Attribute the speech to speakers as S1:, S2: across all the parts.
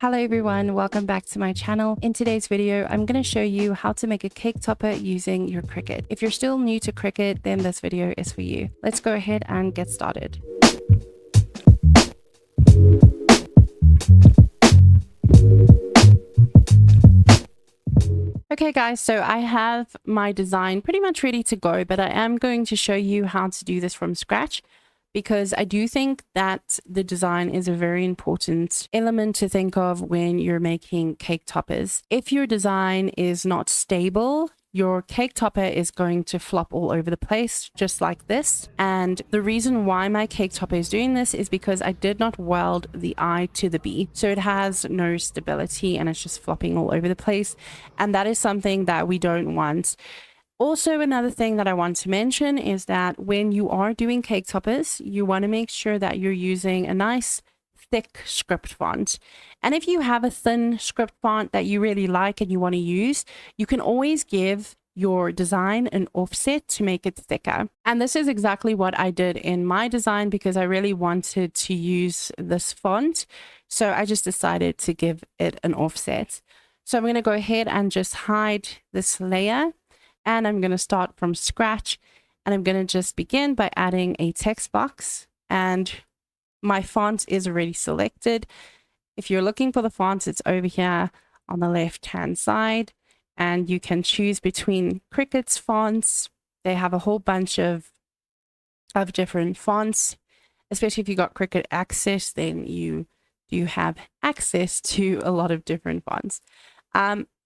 S1: Hello everyone, welcome back to my channel. In today's video, I'm going to show you how to make a cake topper using your Cricut. If you're still new to Cricut, then this video is for you. Let's go ahead and get started. Okay guys, so I have my design pretty much ready to go, but I am going to show you how to do this from scratch, because I do think that the design is a very important element to think of when you're making cake toppers. If your design is not stable, your cake topper is going to flop all over the place, just like this. And the reason why my cake topper is doing this is because I did not weld the eye to the B. So it has no stability and it's just flopping all over the place. And that is something that we don't want. Also, another thing that I want to mention is that when you are doing cake toppers, you want to make sure that you're using a nice thick script font. And if you have a thin script font that you really like and you want to use, you can always give your design an offset to make it thicker. And this is exactly what I did in my design because I really wanted to use this font. So I just decided to give it an offset. So I'm going to go ahead and just hide this layer. And I'm going to start from scratch, and I'm going to just begin by adding a text box, and my font is already selected. If you're looking for the font, it's over here on the left hand side, and you can choose between Cricut's fonts. They have a whole bunch of different fonts, especially if you got Cricut Access, then you do have access to a lot of different fonts.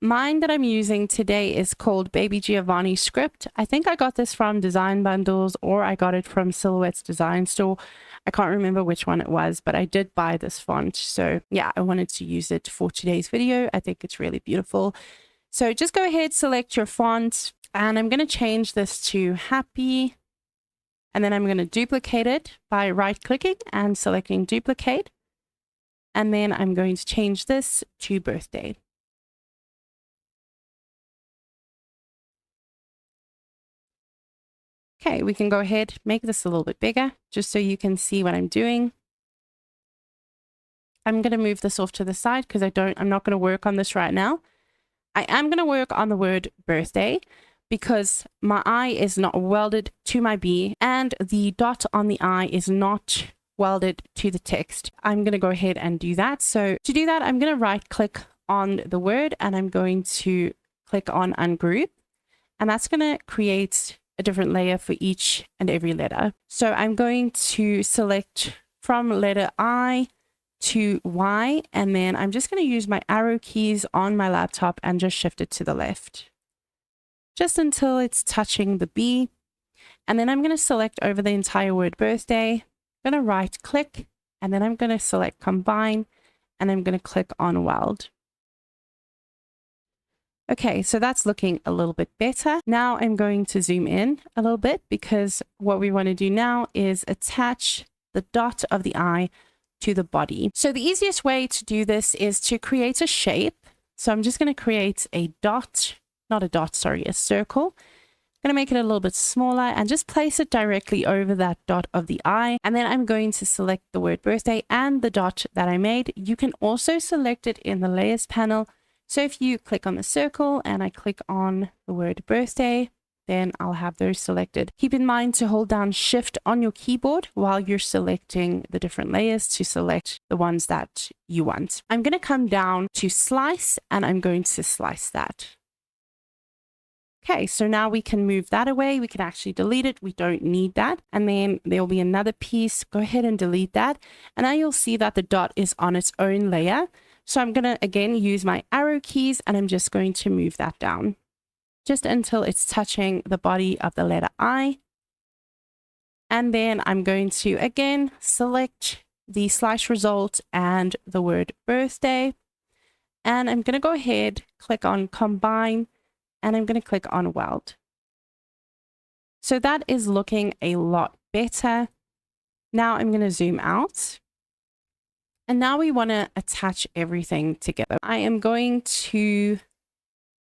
S1: Mine that I'm using today is called Baby Giovanni Script. I think I got this from Design Bundles, or I got it from Silhouette's Design Store. I can't remember which one it was, but I did buy this font. So yeah, I wanted to use it for today's video. I think it's really beautiful. So just go ahead, select your font, and I'm going to change this to Happy. And then I'm going to duplicate it by right-clicking and selecting Duplicate. And then I'm going to change this to Birthday. Okay, we can go ahead, make this a little bit bigger, just so you can see what I'm doing. I'm going to move this off to the side because I'm not going to work on this right now. I am going to work on the word birthday because my I is not welded to my B and the dot on the I is not welded to the text. I'm going to go ahead and do that. So to do that, I'm going to right click on the word and I'm going to click on ungroup, and that's going to create a different layer for each and every letter. So I'm going to select from letter I to Y, and then I'm just going to use my arrow keys on my laptop and just shift it to the left, just until it's touching the B. And then I'm going to select over the entire word birthday. I'm going to right click, and then I'm going to select combine, and I'm going to click on weld. Okay, so that's looking a little bit better. Now I'm going to zoom in a little bit because what we want to do now is attach the dot of the I to the body. So the easiest way to do this is to create a shape. So I'm just going to create a dot, not a dot, sorry, a circle. I'm going to make it a little bit smaller and just place it directly over that dot of the I. And then I'm going to select the word birthday and the dot that I made. You can also select it in the layers panel. So if you click on the circle and I click on the word birthday, then I'll have those selected. Keep in mind to hold down Shift on your keyboard while you're selecting the different layers to select the ones that you want. I'm going to come down to slice and I'm going to slice that. Okay, so now we can move that away. We can actually delete it. We don't need that. And then there'll be another piece. Go ahead and delete that. And now you'll see that the dot is on its own layer. So I'm going to, again, use my arrow keys and I'm just going to move that down just until it's touching the body of the letter I. And then I'm going to, again, select the slice result and the word birthday. And I'm going to go ahead, click on combine, and I'm going to click on weld. So that is looking a lot better. Now I'm going to zoom out. And now we want to attach everything together. I am going to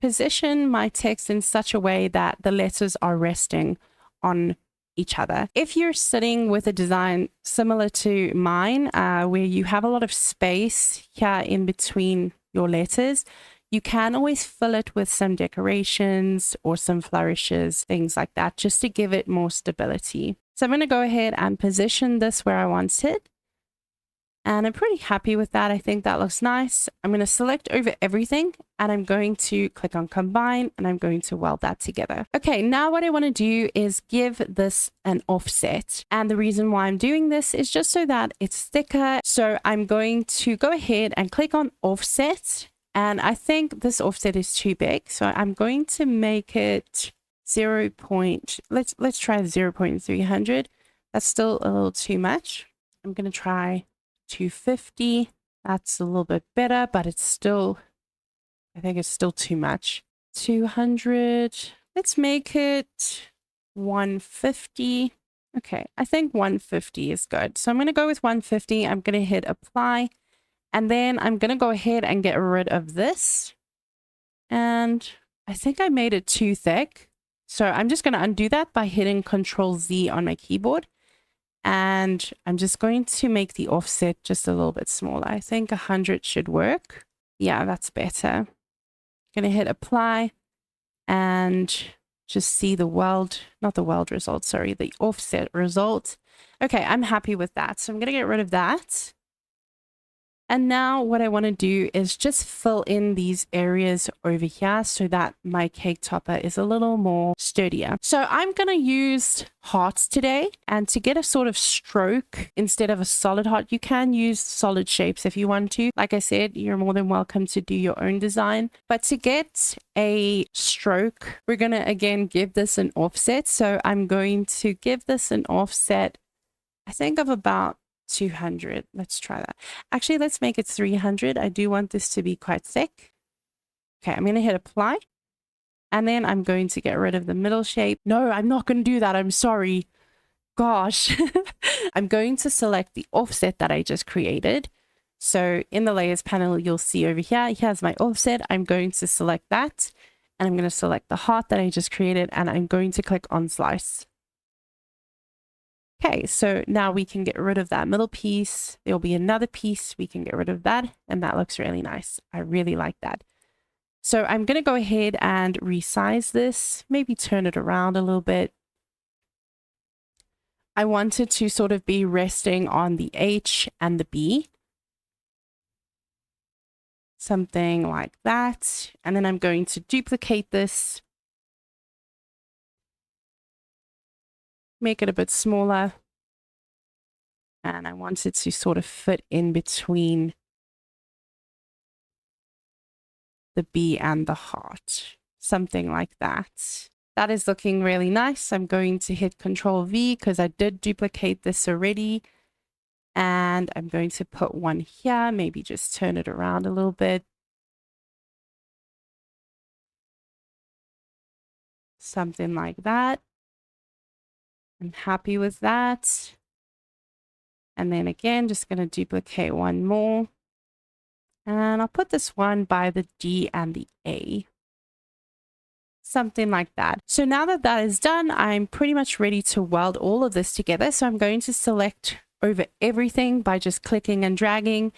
S1: position my text in such a way that the letters are resting on each other. If you're sitting with a design similar to mine, where you have a lot of space here in between your letters, you can always fill it with some decorations or some flourishes, things like that, just to give it more stability. So I'm going to go ahead and position this where I want it. And I'm pretty happy with that. I think that looks nice. I'm going to select over everything and I'm going to click on combine and I'm going to weld that together. Okay, now what I want to do is give this an offset. And the reason why I'm doing this is just so that it's thicker. So I'm going to go ahead and click on offset. And I think this offset is too big. So I'm going to make it 0. Let's try 0.300. That's still a little too much. I'm going to try 250. That's a little bit better, but it's still, I think it's still too much. 200. Let's make it 150. Okay, I think 150 is good. So I'm going to go with 150. I'm going to hit apply. And then I'm going to go ahead and get rid of this. And I think I made it too thick. So I'm just going to undo that by hitting Control Z on my keyboard. And I'm just going to make the offset just a little bit smaller. I think 100 should work. Yeah, that's better. Going to hit apply and just see the weld, not the weld result, sorry, the offset result. Okay, I'm happy with that. So I'm going to get rid of that. And now what I want to do is just fill in these areas over here so that my cake topper is a little more sturdier. So I'm going to use hearts today, and to get a sort of stroke instead of a solid heart, you can use solid shapes if you want to. Like I said, you're more than welcome to do your own design. But to get a stroke, we're going to again give this an offset. So I'm going to give this an offset, I think of about 200. Let's try that. Actually, let's make it 300. I do want this to be quite thick. Okay, I'm going to hit apply. And then I'm going to get rid of the middle shape. No, I'm not going to do that. I'm sorry. Gosh. I'm going to select the offset that I just created. So in the layers panel, you'll see over here, here's my offset. I'm going to select that. And I'm going to select the heart that I just created. And I'm going to click on slice. Okay, so now we can get rid of that middle piece. There'll be another piece. We can get rid of that. And that looks really nice. I really like that. So I'm going to go ahead and resize this. Maybe turn it around a little bit. I want it to sort of be resting on the H and the B. Something like that. And then I'm going to duplicate this. Make it a bit smaller. And I want it to sort of fit in between the B and the heart. Something like that. That is looking really nice. I'm going to hit Control V because I did duplicate this already. And I'm going to put one here. Maybe just turn it around a little bit. Something like that. I'm happy with that. And then again, just going to duplicate one more. And I'll put this one by the D and the A. Something like that. So now that that is done, I'm pretty much ready to weld all of this together. So I'm going to select over everything by just clicking and dragging.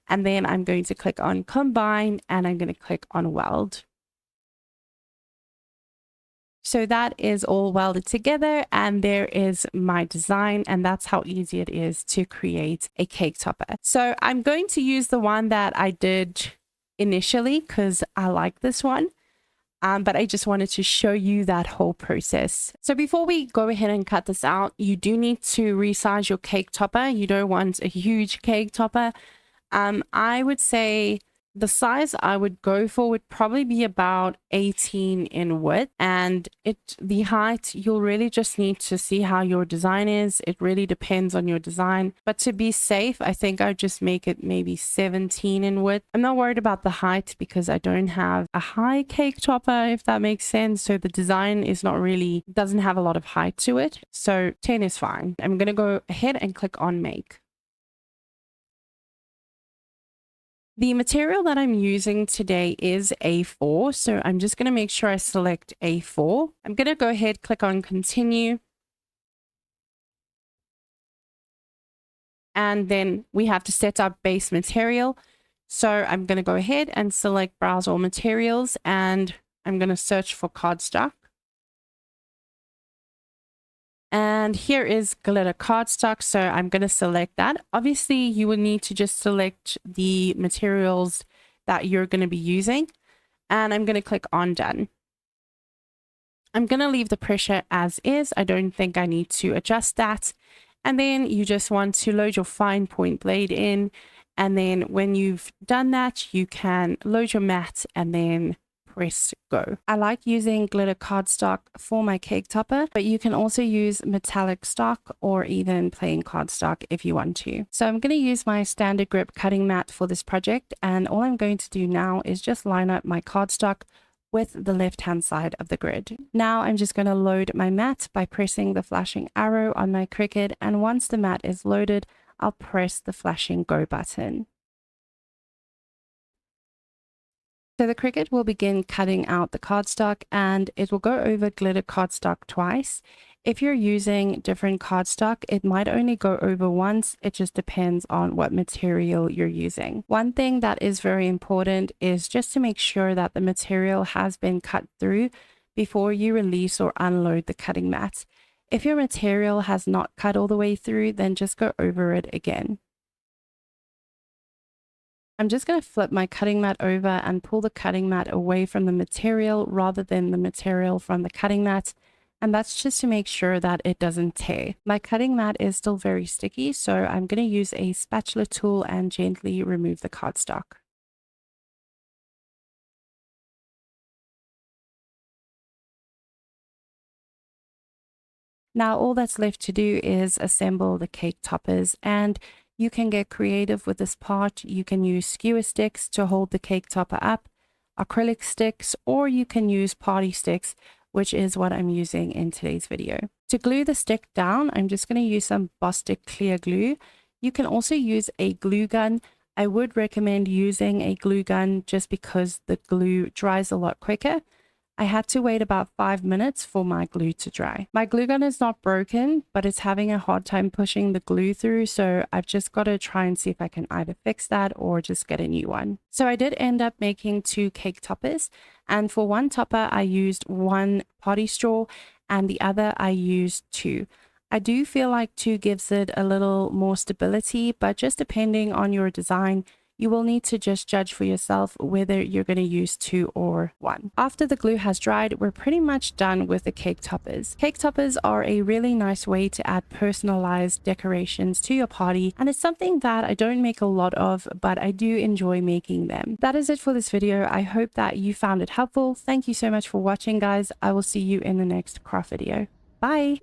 S1: And then I'm going to click on combine and I'm going to click on weld. So that is all welded together and there is my design, and that's how easy it is to create a cake topper. So I'm going to use the one that I did initially because I like this one. But I just wanted to show you that whole process. So before we go ahead and cut this out, you do need to resize your cake topper. You don't want a huge cake topper. I would say the size I would go for would probably be about 18 in width, and the height, you'll really just need to see how your design is. It really depends on your design, but to be safe, I think I'd just make it maybe 17 in width. I'm not worried about the height because I don't have a high cake topper, if that makes sense. So the design is not really, doesn't have a lot of height to it. So 10 is fine. I'm going to go ahead and click on make. The material that I'm using today is A4, so I'm just going to make sure I select A4. I'm going to go ahead, click on continue. And then we have to set our base material. So I'm going to go ahead and select browse all materials, and I'm going to search for cardstock. And here is glitter cardstock. So I'm going to select that. Obviously, you would need to just select the materials that you're going to be using. And I'm going to click on done. I'm going to leave the pressure as is. I don't think I need to adjust that. And then you just want to load your fine point blade in. And then when you've done that, you can load your mat and then press go. I like using glitter cardstock for my cake topper, but you can also use metallic stock or even plain cardstock if you want to. So I'm going to use my standard grip cutting mat for this project, and all I'm going to do now is just line up my cardstock with the left hand side of the grid. Now I'm just going to load my mat by pressing the flashing arrow on my Cricut, and once the mat is loaded, I'll press the flashing go button. So the Cricut will begin cutting out the cardstock, and it will go over glitter cardstock twice. If you're using different cardstock, it might only go over once. It just depends on what material you're using. One thing that is very important is just to make sure that the material has been cut through before you release or unload the cutting mat. If your material has not cut all the way through, then just go over it again. I'm just going to flip my cutting mat over and pull the cutting mat away from the material rather than the material from the cutting mat. And that's just to make sure that it doesn't tear. My cutting mat is still very sticky, so I'm going to use a spatula tool and gently remove the cardstock. Now all that's left to do is assemble the cake toppers, and you can get creative with this part. You can use skewer sticks to hold the cake topper up, acrylic sticks, or you can use party sticks, which is what I'm using in today's video. To glue the stick down, I'm just going to use some Bostik clear glue. You can also use a glue gun. I would recommend using a glue gun just because the glue dries a lot quicker. I had to wait about 5 minutes for my glue to dry. My glue gun is not broken, but it's having a hard time pushing the glue through, so I've just got to try and see if I can either fix that or just get a new one. So I did end up making 2 cake toppers, and for one topper I used 1 party straw and the other I used 2. I do feel like 2 gives it a little more stability, but just depending on your design, you will need to just judge for yourself whether you're going to use 2 or 1. After the glue has dried, we're pretty much done with the cake toppers. Cake toppers are a really nice way to add personalized decorations to your party, and it's something that I don't make a lot of, but I do enjoy making them. That is it for this video. I hope that you found it helpful. Thank you so much for watching, guys. I will see you in the next craft video. Bye!